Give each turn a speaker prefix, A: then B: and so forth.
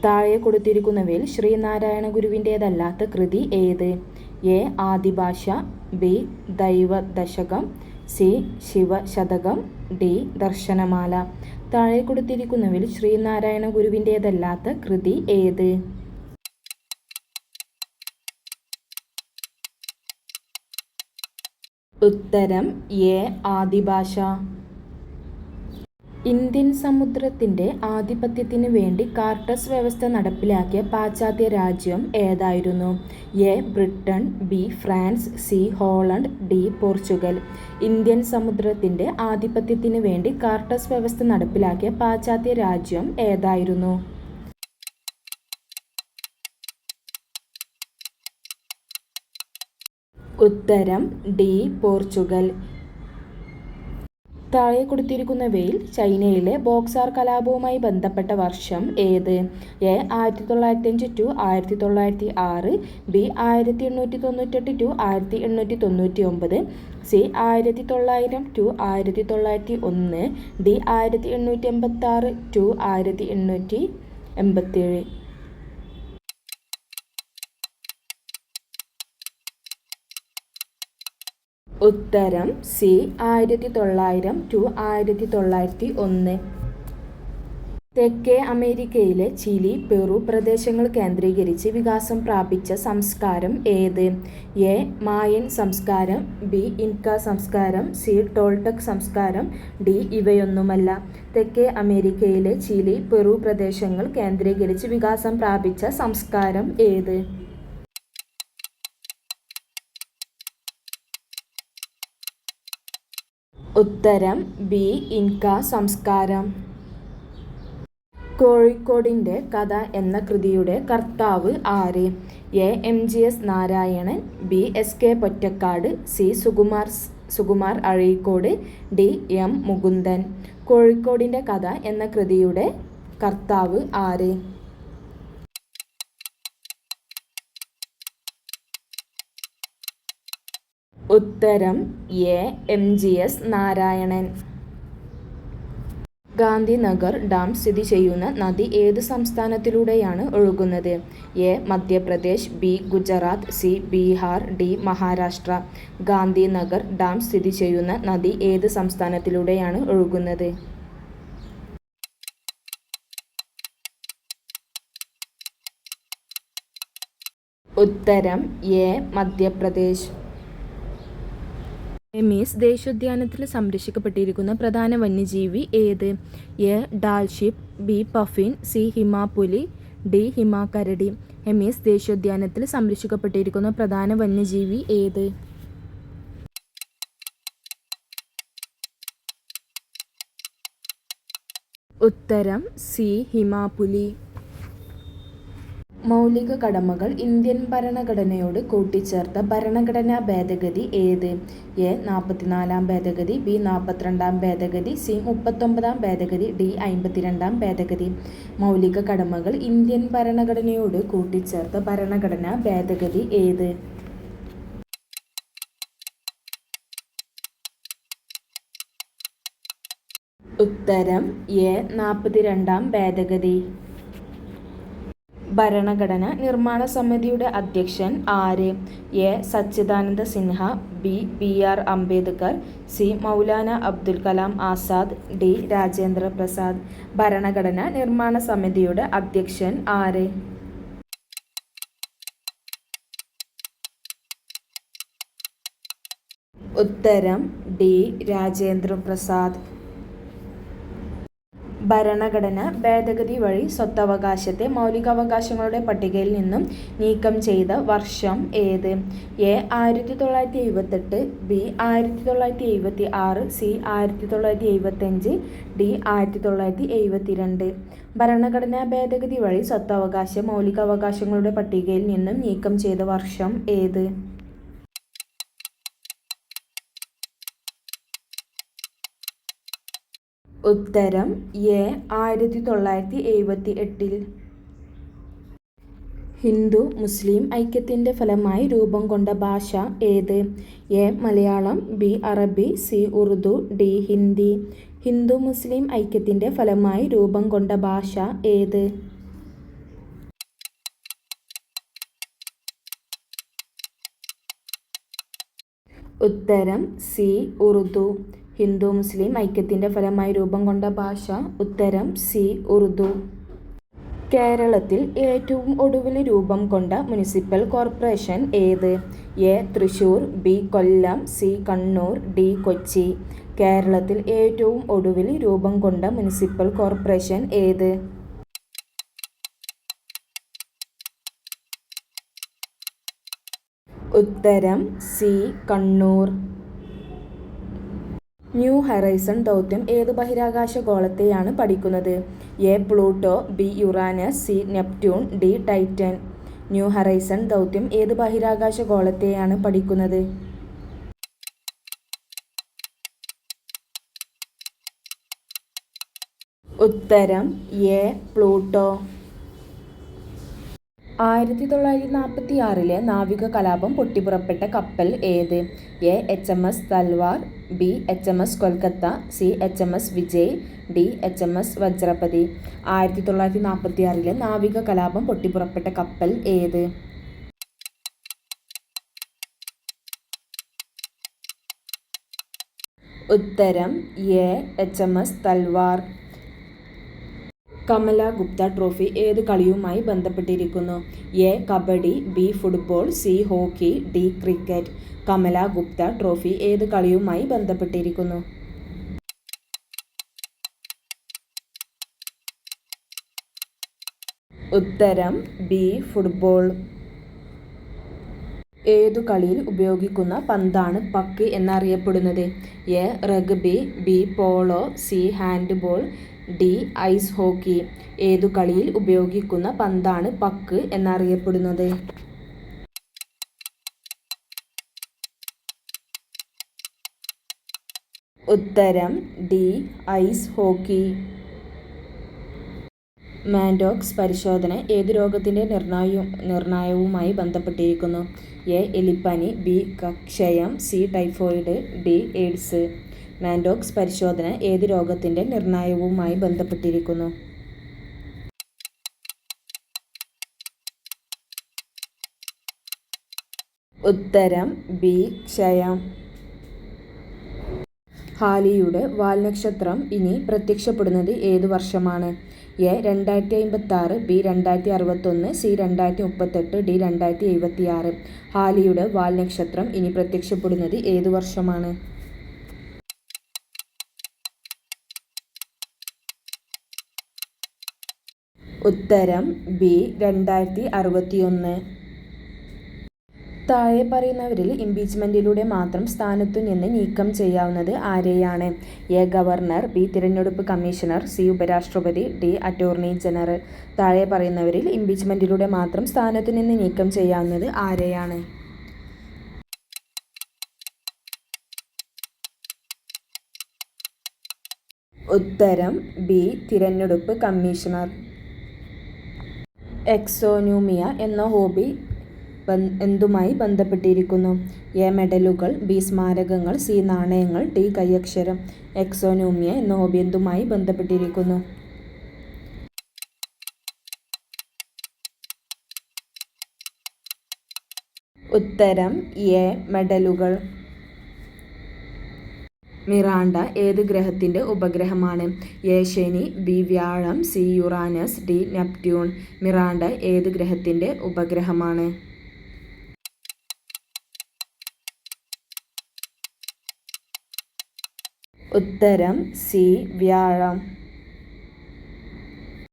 A: താഴെ കൊടുത്തിരിക്കുന്നവയിൽ ശ്രീനാരായണ ഗുരുവിൻ്റേതല്ലാത്ത കൃതി ഏത്? A. Adibhasha, B. Daivadasakam, C. Sivasathakam, D. Darsanamala. താഴെ കൊടുത്തിരിക്കുന്നവയിൽ ശ്രീനാരായണ ഗുരുവിൻ്റേതല്ലാത്ത കൃതി ഏത്? ഉത്തരം എ. ആദിഭാഷ. ഇന്ത്യൻ സമുദ്രത്തിൻ്റെ ആധിപത്യത്തിന് വേണ്ടി കാർട്ടസ് വ്യവസ്ഥ നടപ്പിലാക്കിയ പാശ്ചാത്യ രാജ്യം ഏതായിരുന്നു? A. Britain, B. France, C. Holland, D. Portugal. Indian സമുദ്രത്തിൻ്റെ ആധിപത്യത്തിന് വേണ്ടി കാർട്ടസ് വ്യവസ്ഥ നടപ്പിലാക്കിയ പാശ്ചാത്യ രാജ്യം ഏതായിരുന്നു? ഉത്തരം ഡി. പോർച്ചുഗൽ. താഴെ കൊടുത്തിരിക്കുന്നവയിൽ ചൈനയിലെ ബോക്സാർ കലാപവുമായി ബന്ധപ്പെട്ട വർഷം ഏത്? A. 1905 to 1906, B. 1898 to 1899, C. 1900 to 1901, D. 1886 to 1887. ഉത്തരം സി. 1900 ടു 1901. തെക്കേ അമേരിക്കയിലെ ചിലി, പെറു പ്രദേശങ്ങൾ കേന്ദ്രീകരിച്ച് വികാസം പ്രാപിച്ച സംസ്കാരം ഏത്? എ. മായൻ സംസ്കാരം, ബി. ഇൻക സംസ്കാരം, സി. ടോൾടെക് സംസ്കാരം, ഡി. ഇവയൊന്നുമല്ല. തെക്കേ അമേരിക്കയിലെ ചിലി, പെറു പ്രദേശങ്ങൾ കേന്ദ്രീകരിച്ച് വികാസം പ്രാപിച്ച സംസ്കാരം ഏത്? ഉത്തരം ബി. ഇൻക സംസ്കാരം. കോഴിക്കോടിൻ്റെ കഥ എന്ന കൃതിയുടെ കർത്താവ് ആര്? A. MGS. Narayanan, B. S. K. Pottekkatt, C. Sukumar Azhikode, D. M. Mukundan. കോഴിക്കോടിൻ്റെ കഥ എന്ന കൃതിയുടെ കർത്താവ് ആര്? ഉത്തരം A. MGS. Narayanan. Gandhinagar dam സ്ഥിതി ചെയ്യുന്ന നദി ഏത് സംസ്ഥാനത്തിലൂടെയാണ് ഒഴുകുന്നത്? A. Madhya Pradesh, B. Gujarat, C. Bihar, D. Maharashtra. Gandhinagar dam സ്ഥിതി ചെയ്യുന്ന നദി ഏത് സംസ്ഥാനത്തിലൂടെയാണ് ഒഴുകുന്നത്? ഉത്തരം എ. മധ്യപ്രദേശ്. ഹെമീസ് ദേശീയോദ്യാനത്തിൽ സംരക്ഷിക്കപ്പെട്ടിരിക്കുന്ന പ്രധാന വന്യജീവി ഏത്? A. Dall sheep, B. Puffin, C. ഹിമാപുലി, ഡി. ഹിമാകരടി. ഹെമീസ് ദേശീയോദ്യാനത്തിൽ സംരക്ഷിക്കപ്പെട്ടിരിക്കുന്ന പ്രധാന വന്യജീവി ഏത്? ഉത്തരം സി. ഹിമാപുലി. മൗലിക കടമകൾ ഇന്ത്യൻ ഭരണഘടനയോട് കൂട്ടിച്ചേർത്ത ഭരണഘടനാ ഭേദഗതി ഏത്? എ. 44-ാം ഭേദഗതി, ബി. 42-ാം ഭേദഗതി, സി. 39-ാം ഭേദഗതി, ഡി. 52-ാം ഭേദഗതി. മൗലിക കടമകൾ ഇന്ത്യൻ ഭരണഘടനയോട് കൂട്ടിച്ചേർത്ത ഭരണഘടനാ ഭേദഗതി ഏത്? ഉത്തരം എ. 42-ാം ഭേദഗതി. ഭരണഘടന നിർമ്മാണ സമിതിയുടെ അധ്യക്ഷൻ ആര്? A. Sachidananda Sinha, B. BR. Ambedkar, C. Maulana Abdul Kalam Azad, D. Rajendra Prasad. ഭരണഘടന നിർമ്മാണ സമിതിയുടെ അധ്യക്ഷൻ ആര്? ഉത്തരം ഡി. രാജേന്ദ്ര പ്രസാദ്. ഭരണഘടന ഭേദഗതി വഴി സ്വത്തവകാശത്തെ മൗലികാവകാശങ്ങളുടെ പട്ടികയിൽ നിന്നും നീക്കം ചെയ്ത വർഷം ഏത്? എ. 1978, ബി. 1976, സി. 1975, ഡി. 1972. ഭരണഘടനാ ഭേദഗതി വഴി സ്വത്തവകാശ മൗലികാവകാശങ്ങളുടെ പട്ടികയിൽ നിന്നും നീക്കം ചെയ്ത വർഷം ഏത്? ഉത്തരം എ. 1978. ഹിന്ദു മുസ്ലിം ഐക്യത്തിൻ്റെ ഫലമായി രൂപം കൊണ്ട ഭാഷ ഏത്? എ. മലയാളം, ബി. അറബി, സി. ഉറുദു, ഡി. ഹിന്ദി. ഹിന്ദു മുസ്ലിം ഐക്യത്തിൻ്റെ ഫലമായി രൂപം കൊണ്ട ഭാഷ ഏത്? ഉത്തരം സി ഉറുദു. ഹിന്ദു മുസ്ലിം ഐക്യത്തിൻ്റെ ഫലമായി രൂപം കൊണ്ട ഭാഷ. ഉത്തരം സി ഉറുദു. കേരളത്തിൽ ഏറ്റവും ഒടുവിൽ രൂപം കൊണ്ട മുനിസിപ്പൽ കോർപ്പറേഷൻ ഏത്? A Thrissur, B Kollam, C Kannur, D Kochi. കേരളത്തിൽ ഏറ്റവും ഒടുവിൽ രൂപം കൊണ്ട മുനിസിപ്പൽ കോർപ്പറേഷൻ ഏത്? ഉത്തരം സി കണ്ണൂർ. ന്യൂ ഹൊറൈസൺ ദൗത്യം ഏത് ബഹിരാകാശ ഗോളത്തെയാണ് പഠിക്കുന്നത്? A Pluto, B Uranus, C Neptune, D Titan. New horizon ദൗത്യം ഏത് ബഹിരാകാശ ഗോളത്തെയാണ് പഠിക്കുന്നത്? ഉത്തരം എ പ്ലൂട്ടോ. 1946 നാവിക കലാപം പൊട്ടിപ്പുറപ്പെട്ട കപ്പൽ ഏത്? A HMS Talwar, B HMS Kolkata, C HMS Vijay, D HMS വജ്രപതി. 1946 നാവിക കലാപം പൊട്ടിപ്പുറപ്പെട്ട കപ്പൽ ഏത്? ഉത്തരം A HMS Talwar. Kamala Gupta trophy ഏത് കളിയുമായി ബന്ധപ്പെട്ടിരിക്കുന്നു? A kabaddi, B football, C hockey, D cricket. Kamala Gupta trophy ഏത് കളിയുമായി ബന്ധപ്പെട്ടിരിക്കുന്നു? ഉത്തരം ബി ഫുട്ബോൾ. ഏതു കളിയിൽ ഉപയോഗിക്കുന്ന പന്താണ് പക്ക് എന്നറിയപ്പെടുന്നത്? A rugby, B polo, C handball, D ice hockey. ഏതു കളിയിൽ ഉപയോഗിക്കുന്ന പന്താണ് പക്ക് എന്നറിയപ്പെടുന്നത്? ഉത്തരം ഡി ഐസ് ഹോക്കി. മാൻഡോക്സ് പരിശോധന ഏത് രോഗത്തിൻ്റെ നിർണയവുമായി ബന്ധപ്പെട്ടിരിക്കുന്നു? എ എലിപ്പനി, ബി ക്ഷയം, C typhoid, D AIDS. Mantoux പരിശോധന ഏത് രോഗത്തിൻ്റെ നിർണയവുമായി ബന്ധപ്പെട്ടിരിക്കുന്നു? ഉത്തരം ബി ക്ഷയം. ഹാലിയുടെ വാൽനക്ഷത്രം ഇനി പ്രത്യക്ഷപ്പെടുന്നത് ഏതു വർഷമാണ്? A 2056, B 2061, C 2038, D 2076. ഹാലിയുടെ വാൽനക്ഷത്രം ഇനി പ്രത്യക്ഷപ്പെടുന്നത് ഏതു വർഷമാണ്? ഉത്തരം ബി 2061. താഴെ പറയുന്നവരിൽ ഇംപീച്ച്മെൻറ്റിലൂടെ മാത്രം സ്ഥാനത്തു നിന്ന് നീക്കം ചെയ്യാവുന്നത് ആരെയാണ്? എ ഗവർണർ, ബി തിരഞ്ഞെടുപ്പ് കമ്മീഷണർ, സി ഉപരാഷ്ട്രപതി, ഡി അറ്റോർണി ജനറൽ. താഴെ പറയുന്നവരിൽ ഇംപീച്ച്മെൻറ്റിലൂടെ മാത്രം സ്ഥാനത്തു നിന്ന് നീക്കം ചെയ്യാവുന്നത് ആരെയാണ്? ഉത്തരം ബി തിരഞ്ഞെടുപ്പ് കമ്മീഷണർ. എക്സോന്യൂമിയ എന്ന ഹോബി എന്തുമായി ബന്ധപ്പെട്ടിരിക്കുന്നു? എ മെഡലുകൾ, ബി സ്മാരകങ്ങൾ, സി നാണയങ്ങൾ, ഡി കൈയക്ഷരം. എക്സോന്യൂമിയ എന്ന ഹോബി എന്തുമായി ബന്ധപ്പെട്ടിരിക്കുന്നു? ഉത്തരം എ മെഡലുകൾ. മിറാണ്ട ഏത് ഗ്രഹത്തിൻ്റെ ഉപഗ്രഹമാണ്? എ ശനി, ബി വ്യാഴം, C Uranus, D Neptune. Miranda ഏത് ഗ്രഹത്തിൻ്റെ ഉപഗ്രഹമാണ്? ഉത്തരം സി വ്യാഴം.